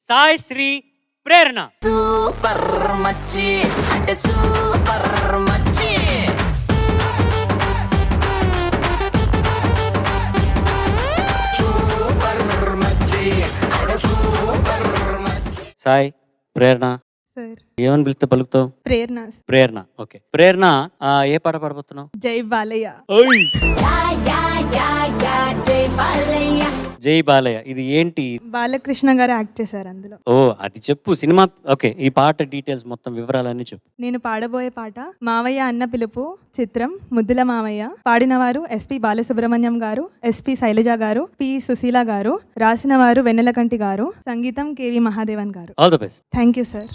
సాయి శ్రీ ప్రేరణ. Super మచ్చి అంటే super మచ్చి. సూపర్ మచ్చి అంటే సూపర్ మచ్చి. సాయి ప్రేరణ సార్ ఏమని పిలిస్తే పలుకుతావు? ప్రేరణ. ప్రేరణ. ఓకే ప్రేరణ, ఏ పాట పాడబోతున్నావు? జై బాలయ్య. జై బాలయ్య. ఇది ఏంటి? బాలకృష్ణ గారు యాక్ట్ చేశారు అందులో. ఓ అది చెప్పు సినిమా. ఓకే ఈ పాట డీటెయిల్స్ మొత్తం వివరాలన్నీ చెప్పు. నేను పాడబోయే పాట మావయ్య అన్న పిలుపు చిత్రం ముద్దుల మావయ్య. పాడినవారు ఎస్పి బాలసుబ్రహ్మణ్యం గారు, ఎస్పి శైలజ గారు, పి సుశీల గారు, రాసిన వారు వెన్నెలకంటి గారు, సంగీతం కేవి మహాదేవన్ గారు. All the best. Thank you sir.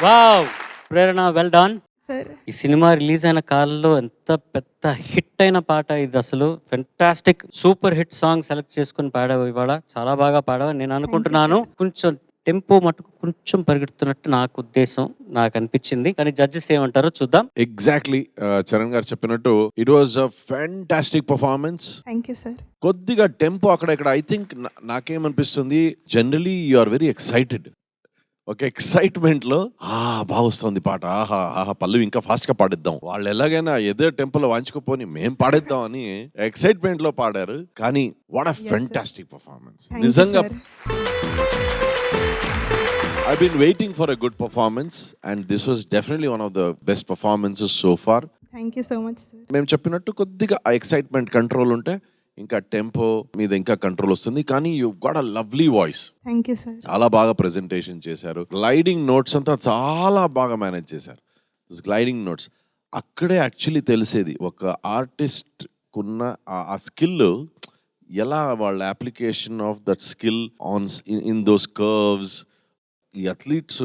Wow Prerana, well done. Sir ఈ సినిమా రిలీజ్ అయిన కాలంలో ఎంత పెద్ద హిట్ అయిన పాట ఇది. అసలు fantastic super hit song select చేసుకుని పాడావు. ఇవాళ చాలా బాగా పాడావు నేను అనుకుంటున్నాను. కొంచెం టెంపో మటుకు కొంచెం పరిగెడుతున్నట్టు నాకు ఉద్దేశం, నాకు అనిపించింది. కానీ జడ్జెస్ ఏమంటారో చూద్దాం. ఎగ్జాక్ట్లీ చరణ్ గారు చెప్పినట్టు it was a fantastic performance. Thank you sir. కొద్దిగా టెంపో అక్కడ ఇక్కడ ఐ థింక్ నాకేమనిపిస్తుంది, generally you are very excited. ఒక ఎక్సైట్మెంట్ లో బాగా వస్తుంది పాట, ఆహా పల్లవి ఇంకా ఫాస్ట్ గా పాడిద్దాం, వాళ్ళు ఎలాగైనా ఏదో టెంపోలో వాంచుకోపోని మేం పాడేద్దాం అని ఎక్సైట్మెంట్ లో పాడారు. కానీ వాట్ అ ఫ్యాంటాస్టిక్ పర్ఫార్మెన్స్. నిజంగా I've been waiting for a good performance and this was definitely one of the best performances so far. Thank you so much sir. మేము చెప్పినట్టు కొద్దిగా ఆ ఎక్సైట్మెంట్ కంట్రోల్ ఉంటే ఇంకా టెంపో మీద ఇంకా కంట్రోల్ వస్తుంది. కానీ you got a lovely voice. Thank you sir. చాలా బాగా ప్రెజెంటేషన్ చేశారు. గ్లైడింగ్ నోట్స్ అంతా చాలా బాగా మేనేజ్ చేశారు. గ్లైడింగ్ నోట్స్ అక్కడే యాక్చువల్లీ తెలిసేది ఒక ఆర్టిస్ట్ కున్న ఆ స్కిల్, ఎలా వాళ్ళ application of that skill on in those curves. ఈ అథ్లీట్స్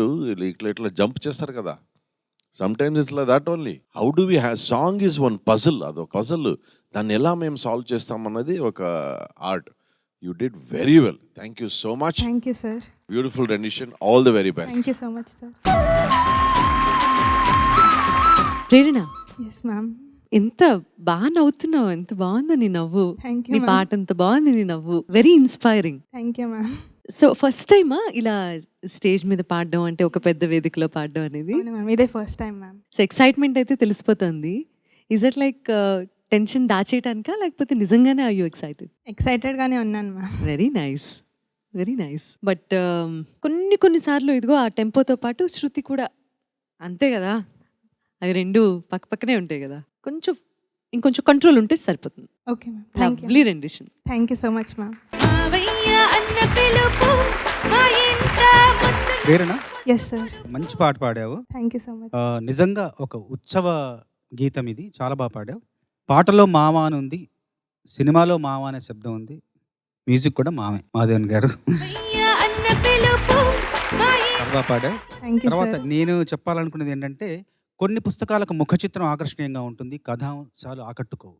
ఇట్లా జంప్ చేస్తారు కదా, some times it's like that only. How do we have song is one puzzle, అదొక పజిల్. దాన్ని ఎలా మేము సాల్వ్ చేస్తామన్నది ఒక art. You did very well. Thank you so much. Thank you sir. Beautiful rendition. All the very best. Thank you so much sir. Prerana, yes ma'am. ఎంత బాగా నవ్వుతున్నావు, ఎంత బాగుంది నీ నవ్వు, థ్యాంక్ నీ యూ పాట ఎంత బాగుంది, నీ నవ్వు very inspiring. Thank you ma'am. So first టైమా ఇలా స్టేజ్ మీద పాడడం, అంటే ఒక పెద్ద వేదికలో పాడడం అనేది? అవును మ్యామ్, ఇదే first time ma'am. So excitement అయితే తెలిసిపోతుంది. ఈజ్ ఇట్ లైక్ టెన్షన్ దాచేయటానికా, లేకపోతే నిజంగానే ఆర్ యూ ఎక్సైటెడ్? ఎక్సైటెడ్గానే ఉన్నాను ma'am. Very nice, very nice. But కొన్నిసార్లు ఇదిగో ఆ టెంపోతో పాటు శృతి కూడా అంతే కదా, అవి రెండు పక్క పక్కనే ఉంటాయి కదా, ఇంకొంచెం కంట్రోల్ ఉంటే సరిపోతుంది. Okay ma'am. Thank you. Lovely rendition. Thank you so much ma'am. Prerana, yes sir. మంచి పాట పాడావు. Thank you so much. నిజంగా ఒక ఉత్సవ గీతం ఇది. చాలా బాగా పాడావు. పాటలో మామ అని ఉంది, సినిమాలో మామ అనే శబ్దం ఉంది, మ్యూజిక్ కూడా మామే, మాధవన్ గారు. చాలా బాగా పాడావు. థ్యాంక్ యూ తర్వాత సార్. నేను చెప్పాలనుకున్నది ఏంటంటే, కొన్ని పుస్తకాలకు ముఖ చిత్రం ఆకర్షణీయంగా ఉంటుంది, కథాంశాలు ఆకట్టుకోవు.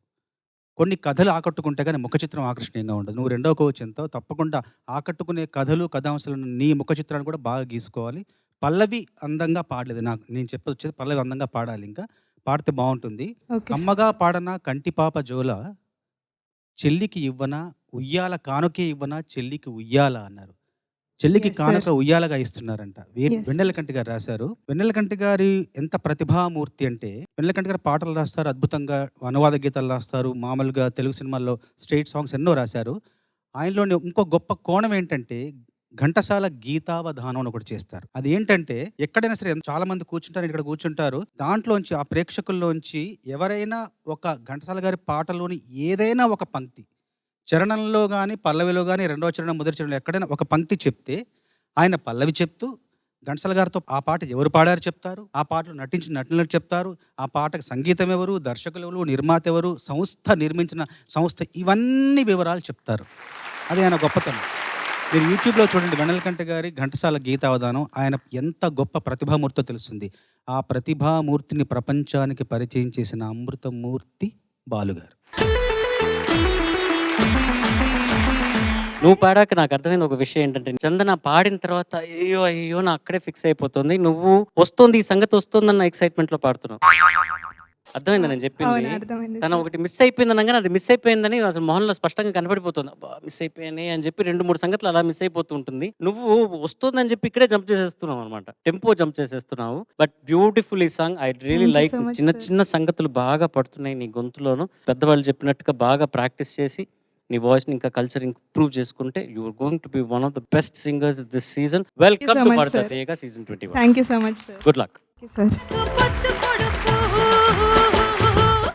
కొన్ని కథలు ఆకట్టుకుంటే కానీ ముఖ చిత్రం ఆకర్షణీయంగా ఉండదు. నువ్వు రెండో కోవచ్చంతో తప్పకుండా ఆకట్టుకునే కథలు కథాంశాలను నీ ముఖ చిత్రాన్ని కూడా బాగా గీసుకోవాలి. పల్లవి అందంగా పాడలేదు, నేను చెప్పొచ్చేది పల్లవి అందంగా పాడాలి, ఇంకా పాడితే బాగుంటుంది. Okay sir. కమ్మగా పాడన కంటిపాప జోల, చెల్లికి ఇవ్వన ఉయ్యాల కానుకే ఇవ్వన చెల్లికి ఉయ్యాల అన్నారు. చెల్లికి Yes, కానుక sir. ఉయ్యాలగా ఇస్తున్నారంట. Yes. వెన్నెలకంటి గారు రాశారు. వెన్నెలకంటి గారి ఎంత ప్రతిభామూర్తి అంటే, వెన్నెలకంటి గారు పాటలు రాస్తారు, అద్భుతంగా అనువాద గీతాలు రాస్తారు, మామూలుగా తెలుగు సినిమాల్లో స్ట్రైట్ సాంగ్స్ ఎన్నో రాశారు. ఆయనలోని ఇంకో గొప్ప కోణం ఏంటంటే, ఘంటసాల గీతావధానం అని ఒకటి చేస్తారు. అది ఏంటంటే, ఎక్కడైనా సరే చాలా మంది కూర్చుంటారు, ఇక్కడ కూర్చుంటారు, దాంట్లోంచి ఆ ప్రేక్షకుల్లోంచి ఎవరైనా ఒక ఘంటసాల గారి పాటలోని ఏదైనా ఒక పంక్తి, చరణంలో కానీ పల్లవిలో కానీ రెండవ చరణం మొదటి చరణంలో ఎక్కడైనా ఒక పంక్తి చెప్తే, ఆయన పల్లవి చెప్తూ ఘంటసాల గారితో ఆ పాట ఎవరు పాడారు చెప్తారు, ఆ పాటలో నటించిన నటులను చెప్తారు, ఆ పాటకు సంగీతం ఎవరు, దర్శకులు ఎవరు, నిర్మాత ఎవరు, నిర్మించిన సంస్థ, ఇవన్నీ వివరాలు చెప్తారు. అది ఆయన గొప్పతనం. మీరు యూట్యూబ్లో చూడండి, వెన్నెలకంటి గారి ఘంటసాల గీతావధానం. ఆయన ఎంత గొప్ప ప్రతిభామూర్తితో తెలుస్తుంది. ఆ ప్రతిభామూర్తిని ప్రపంచానికి పరిచయం చేసిన అమృతమూర్తి బాలుగారు. నువ్వు పాడాక నాకు అర్థమైంది ఒక విషయం ఏంటంటే, చందన పాడిన తర్వాత అయ్యో నా అక్కడే ఫిక్స్ అయిపోతుంది, నువ్వు వస్తుంది ఈ సంగతి వస్తుందన్న ఎక్సైట్మెంట్ లో పాడుతున్నావు. అర్థమైందా నేను చెప్పింది? అవును, అర్థమైంది తను సార్. ఒకటి మిస్ అయిపోయింది అనగానే అది మిస్ అయిపోయిందని అసలు మొహంలో స్పష్టంగా కనపడిపోతుంది. అబ్బా మిస్ అయిపోయానే అని చెప్పి 2-3 సంగతులు అలా మిస్ అయిపోతూ ఉంటుంది. నువ్వు వస్తుందని చెప్పి ఇక్కడే జంప్ చేసేస్తున్నావు అనమాట, టెంపో జంప్ చేసేస్తున్నావు. బట్ బ్యూటిఫుల్ ఈ song, I really Thank you like. so much, చిన్న sir. చిన్న సంగతులు బాగా పడుతున్నాయి నీ గొంతులోను. పెద్దవాళ్ళు చెప్పినట్టుగా బాగా ప్రాక్టీస్ చేసి నీ వాయిస్ ని ఇంకా కల్చర్ ఇంప్రూవ్ చేసుకుంటే you are going to be one of the best singers this season. Welcome so to much, భారత sir. తీయగా season 21. Thank you so much sir. Good luck. Sir.